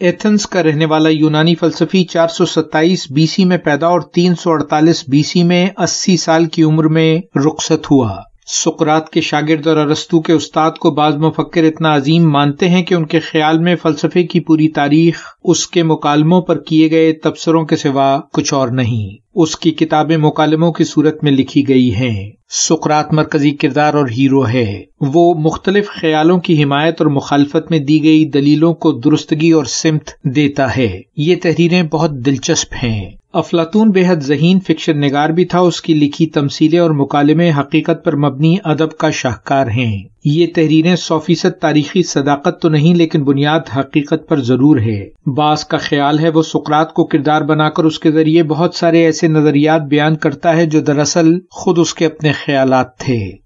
Athens کا رہنے والا یونانی فلسفی 427 BC میں پیدا اور 348 BC میں 80 سال کی عمر میں رخصت ہوا۔ سقراط کے شاگرد اور ارسطو کے استاد کو بعض مفکر اتنا عظیم مانتے ہیں کہ ان کے خیال میں فلسفے کی پوری تاریخ اس کے مکالموں پر کیے گئے تبصروں کے سوا کچھ اور نہیں۔ اس کی کتابیں مکالموں کی صورت میں لکھی گئی ہیں۔ سقراط مرکزی کردار اور ہیرو ہے۔ وہ مختلف خیالوں کی حمایت اور مخالفت میں دی گئی دلیلوں کو درستگی اور سمت دیتا ہے۔ یہ تحریریں بہت دلچسپ ہیں۔ افلاطون بے حد ذہین فکشن نگار بھی تھا۔ اس کی لکھی تمثیلیں اور مکالمے حقیقت پر مبنی ادب کا شاہکار ہیں۔ یہ تحریریں 100% تاریخی صداقت تو نہیں لیکن بنیاد حقیقت پر ضرور ہے۔ بعض کا خیال ہے وہ سقراط کو کردار بنا کر اس کے ذریعے بہت سارے ایسے نظریات بیان کرتا ہے جو دراصل خود اس کے اپنے خیالات تھے۔